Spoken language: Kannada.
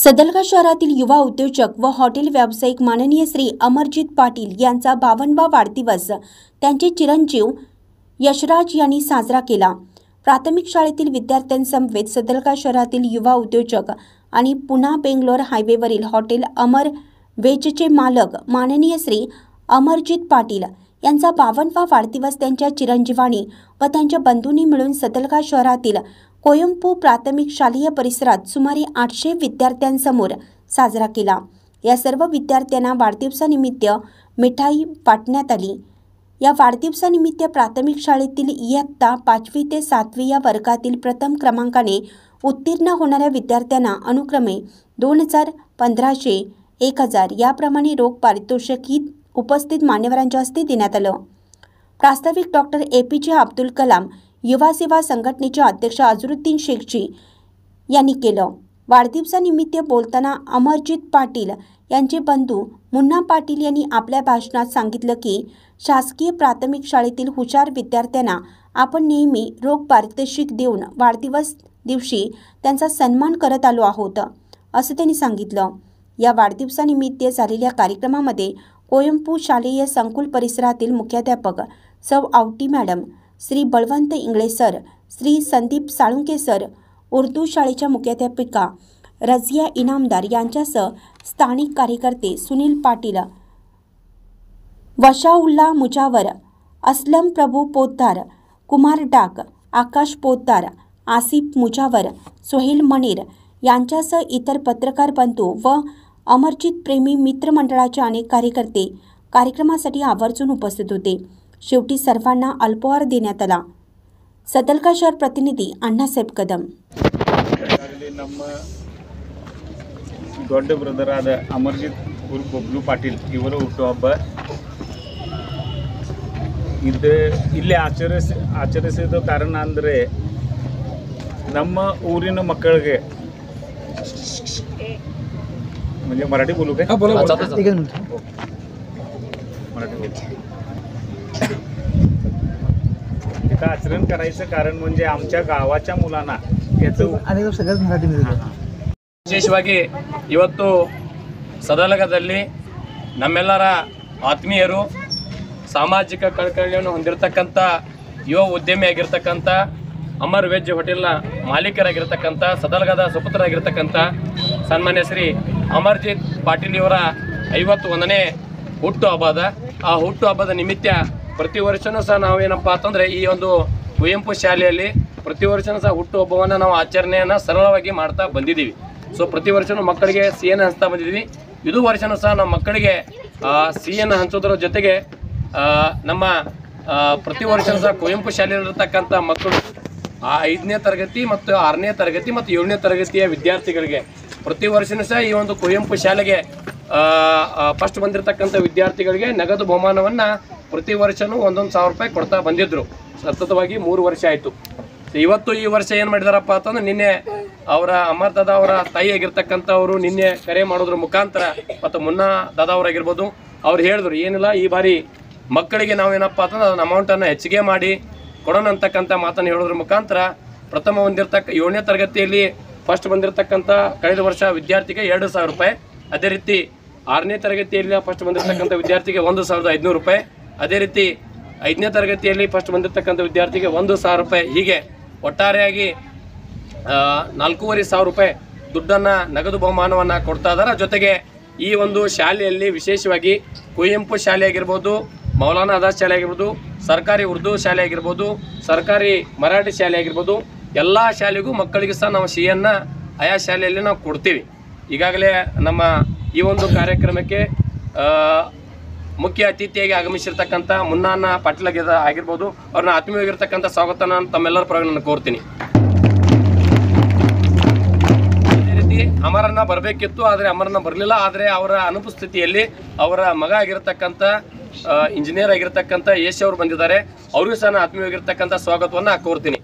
सदलगा शहरातील युवा उद्योजक व हॉटेल व्यावसायिक माननीय श्री अमरजीत पाटील यांचा 52वा वाढदिवस त्यांचे चिरंजीव यशराज यांनी साजरा केला। प्राथमिक शाळेतील विद्यार्थ्यांसमवेत सदलगा शहरातील युवा उद्योजक आणि पुणे बेंगलोर हायवेवरील हॉटेल अमर वेजचे मालक माननीय श्री अमरजीत पाटील यांचा 52वा वाढदिवस त्यांच्या चिरंजीवांनी व त्यांच्या बंधूंनी मिळून सदलगा शहरातील कोयंपू प्राथमिक शालेय परिसरात सुमारे 800 विद्यार्थ्यांसमोर साजरा केला। या सर्व विद्यार्थ्यांना वाढदिवसानिमित्त मिठाई वाटण्यात आली। या वाढदिवसानिमित्त प्राथमिक शाळेतील इयत्ता 5वी ते 7वी या वर्गातील प्रथम क्रमांकाने उत्तीर्ण होणाऱ्या विद्यार्थ्यांना अनुक्रमे 2000, 1500, 1000 याप्रमाणे रोख पारितोषिक उपस्थित मान्यवरांच्या हस्ते देण्यात आलं। प्रास्ताविक डॉक्टर APJ अब्दुल कलाम युवा सेवा संघटनेचे अध्यक्ष अजरुद्दीन शेखजी यांनी केलं। वाढदिवसानिमित्त बोलताना अमरजीत पाटील यांचे बंधू मुन्ना पाटील यांनी आपल्या भाषणात सांगितलं की शासकीय प्राथमिक शाळेतील हुशार विद्यार्थ्यांना आपण नेहमी रोख पारितोषिक देऊन वाढदिवस दिवशी त्यांचा सन्मान करत आलो आहोत असं त्यांनी सांगितलं। या वाढदिवसानिमित्त झालेल्या कार्यक्रमामध्ये कोयंपू शालेय संकुल परिसरातील मुख्याध्यापक सौ आवटी मॅडम, श्री बळवंत इंगळे सर, श्री संदीप साळुंके सर, उर्दू शाळेच्या मुख्याध्यापिका रझिया इनामदार यांच्यासह स्थानिक कार्यकर्ते सुनील पाटील, वशाउल्ला मुजावर, असलम प्रभू पोद्दार, कुमार डाक, आकाश पोद्दार, आसिफ मुजावर, सोहेल मनीर यांच्यासह इतर पत्रकार बंधू व अमरजीत प्रेमी मित्रमंडळाचे अनेक कार्यकर्ते कार्यक्रमासाठी आवर्जून उपस्थित होते। शेवटी सर्वांना अल्पहार देण्यात आला। सदलगा शहर प्रतिनिधी अण्णासाहेब कदम। ನಮ್ಮ ದೊಡ್ಡ ಬ್ರದರ್ ಆದ ಅಮರ್ಜಿತ್ ಉರ್ಫ್ ಬಬ್ಲು ಪಾಟೀಲ್ ಇವರ ಹುಟ್ಟುಹಬ್ಬ ಇದು ಇಲ್ಲಿ ಆಚರಿಸಿದ ಕಾರಣ ಅಂದರೆ ನಮ್ಮ ಊರಿನ ಮಕ್ಕಳಿಗೆ म्हणजे मराठी बोलू काय? मराठी बोलू। इथं आचरण करायचं कारण म्हणजे आमच्या गावाच्या मुलांना याचं सगळ्यात मराठी ವಿಶೇಷವಾಗಿ ಇವತ್ತು ಸದಲಗದಲ್ಲಿ ನಮ್ಮೆಲ್ಲರ ಆತ್ಮೀಯರು ಸಾಮಾಜಿಕ ಕಳಕಳಿಯನ್ನು ಹೊಂದಿರತಕ್ಕಂಥ ಯುವ ಉದ್ಯಮಿಯಾಗಿರ್ತಕ್ಕಂಥ ಅಮರ್ ವೆಜ್ ಹೋಟೆಲ್ನ ಮಾಲೀಕರಾಗಿರ್ತಕ್ಕಂಥ ಸದಲಗದ ಸುಪುತ್ರರಾಗಿರ್ತಕ್ಕಂಥ ಸನ್ಮಾನ್ಯ ಶ್ರೀ ಅಮರ್ಜಿತ್ ಪಾಟೀಲ್ ಇವರ 51ನೇ ಹುಟ್ಟುಹಬ್ಬದ ಆ ಹುಟ್ಟುಹಬ್ಬದ ನಿಮಿತ್ತ ಪ್ರತಿ ವರ್ಷವೂ ಸಹ ನಾವೇನಪ್ಪ ಅಂತಂದರೆ ಈ ಒಂದು ಕುವೆಂಪು ಶಾಲೆಯಲ್ಲಿ ಪ್ರತಿ ವರ್ಷವೂ ಸಹ ಹುಟ್ಟುಹಬ್ಬವನ್ನು ನಾವು ಆಚರಣೆಯನ್ನು ಸರಳವಾಗಿ ಮಾಡ್ತಾ ಬಂದಿದ್ದೀವಿ। ಸೊ ಪ್ರತಿ ವರ್ಷವೂ ಮಕ್ಕಳಿಗೆ ಸಿಹಿಯನ್ನು ಹಂಚ್ತಾ ಬಂದಿದ್ದೀವಿ। ಇದು ವರ್ಷವೂ ಸಹ ನಮ್ಮ ಮಕ್ಕಳಿಗೆ ಸಿಹಿಯನ್ನು ಹಂಚೋದ್ರ ಜೊತೆಗೆ ನಮ್ಮ ಪ್ರತಿ ವರ್ಷವೂ ಸಹ ಕುವೆಂಪು ಶಾಲೆಯಲ್ಲಿರ್ತಕ್ಕಂಥ ಮಕ್ಕಳು 5ನೇ ತರಗತಿ ಮತ್ತು 6ನೇ ತರಗತಿ ಮತ್ತು 7ನೇ ತರಗತಿಯ ವಿದ್ಯಾರ್ಥಿಗಳಿಗೆ ಪ್ರತಿ ವರ್ಷವೂ ಸಹ ಈ ಒಂದು ಕುವೆಂಪು ಶಾಲೆಗೆ ಫಸ್ಟ್ ಬಂದಿರತಕ್ಕಂಥ ವಿದ್ಯಾರ್ಥಿಗಳಿಗೆ ನಗದು ಬಹುಮಾನವನ್ನು ಪ್ರತಿ ವರ್ಷವೂ 1,000 ರೂಪಾಯಿ ಕೊಡ್ತಾ ಬಂದಿದ್ದರು। ಸತತವಾಗಿ 3 ವರ್ಷ ಆಯಿತು। ಇವತ್ತು ಈ ವರ್ಷ ಏನು ಮಾಡಿದಾರಪ್ಪ ಅಂತಂದ್ರೆ ನಿನ್ನೆ ಅವರ ಅಮರ್ ದಾದಾ ಅವರ ತಾಯಿ ಆಗಿರ್ತಕ್ಕಂಥವರು ನಿನ್ನೆ ಕರೆ ಮಾಡೋದ್ರ ಮುಖಾಂತರ ಮತ್ತು ಮುನ್ನಾ ದಾದಾ ಅವರಾಗಿರ್ಬೋದು ಅವ್ರು ಹೇಳಿದ್ರು ಏನಿಲ್ಲ ಈ ಬಾರಿ ಮಕ್ಕಳಿಗೆ ನಾವೇನಪ್ಪ ಅಂತಂದ್ರೆ ಅದನ್ನ ಅಮೌಂಟನ್ನು ಹೆಚ್ಚಿಗೆ ಮಾಡಿ ಕೊಡೋಣ ಅಂತಕ್ಕಂಥ ಮಾತನ್ನು ಹೇಳೋದ್ರ ಮುಖಾಂತರ ಪ್ರಥಮ ಹೊಂದಿರತಕ್ಕ 7ನೇ ತರಗತಿಯಲ್ಲಿ ಫಸ್ಟ್ ಬಂದಿರತಕ್ಕಂಥ ಕಳೆದ ವರ್ಷ ವಿದ್ಯಾರ್ಥಿಗೆ 2,000 ರೂಪಾಯಿ, ಅದೇ ರೀತಿ 6ನೇ ತರಗತಿಯಲ್ಲಿ ಫಸ್ಟ್ ಬಂದಿರತಕ್ಕಂಥ ವಿದ್ಯಾರ್ಥಿಗೆ 1,500 ರೂಪಾಯಿ, ಅದೇ ರೀತಿ 5ನೇ ತರಗತಿಯಲ್ಲಿ ಫಸ್ಟ್ ಬಂದಿರತಕ್ಕಂಥ ವಿದ್ಯಾರ್ಥಿಗೆ 1,000 ರೂಪಾಯಿ, ಹೀಗೆ ಒಟ್ಟಾರೆಯಾಗಿ 4,500 ರೂಪಾಯಿ ದುಡ್ಡನ್ನು ನಗದು ಬಹುಮಾನವನ್ನು ಕೊಡ್ತಾ ಇದ್ದಾರೆ। ಜೊತೆಗೆ ಈ ಒಂದು ಶಾಲೆಯಲ್ಲಿ ವಿಶೇಷವಾಗಿ ಕುವೆಂಪು ಶಾಲೆ ಆಗಿರ್ಬೋದು, ಮೌಲಾನಾ ಆಜಾದ್ ಶಾಲೆ ಆಗಿರ್ಬೋದು, ಸರ್ಕಾರಿ ಉರ್ದು ಶಾಲೆ ಆಗಿರ್ಬೋದು, ಸರ್ಕಾರಿ ಮರಾಠಿ ಶಾಲೆ ಆಗಿರ್ಬೋದು, ಎಲ್ಲ ಶಾಲೆಗೂ ಮಕ್ಕಳಿಗೆ ಸಹ ನಾವು ಸಿಹಿಯನ್ನು ಆಯಾ ಶಾಲೆಯಲ್ಲಿ ನಾವು ಕೊಡ್ತೀವಿ। ಈಗಾಗಲೇ ನಮ್ಮ ಈ ಒಂದು ಕಾರ್ಯಕ್ರಮಕ್ಕೆ ಮುಖ್ಯ ಅತಿಥಿಯಾಗಿ ಆಗಮಿಸಿರ್ತಕ್ಕಂಥ ಮುನ್ನಾನ ಪಾಟೀಲ್ ಆಗಿರ್ಬೋದು ಅವ್ರನ್ನ ಆತ್ಮೀಯವಾಗಿರ್ತಕ್ಕಂಥ ಸ್ವಾಗತ ನಾನು ತಮ್ಮೆಲ್ಲರ ಪರವಾಗಿ ನಾನು ಕೋರ್ತೀನಿ। ಅದೇ ರೀತಿ ಅಮರನ್ನ ಬರಬೇಕಿತ್ತು, ಆದರೆ ಅಮರನ್ನ ಬರಲಿಲ್ಲ। ಆದರೆ ಅವರ ಅನುಪಸ್ಥಿತಿಯಲ್ಲಿ ಅವರ ಮಗ ಆಗಿರ್ತಕ್ಕಂಥ ಇಂಜಿನಿಯರ್ ಆಗಿರ್ತಕ್ಕಂಥ ಯಶ್ ಅವರು ಬಂದಿದ್ದಾರೆ, ಅವರಿಗೂ ಸಹ ನಾನು ಆತ್ಮೀಯವಾಗಿರ್ತಕ್ಕಂಥ ಸ್ವಾಗತವನ್ನು ಕೋರ್ತೀನಿ।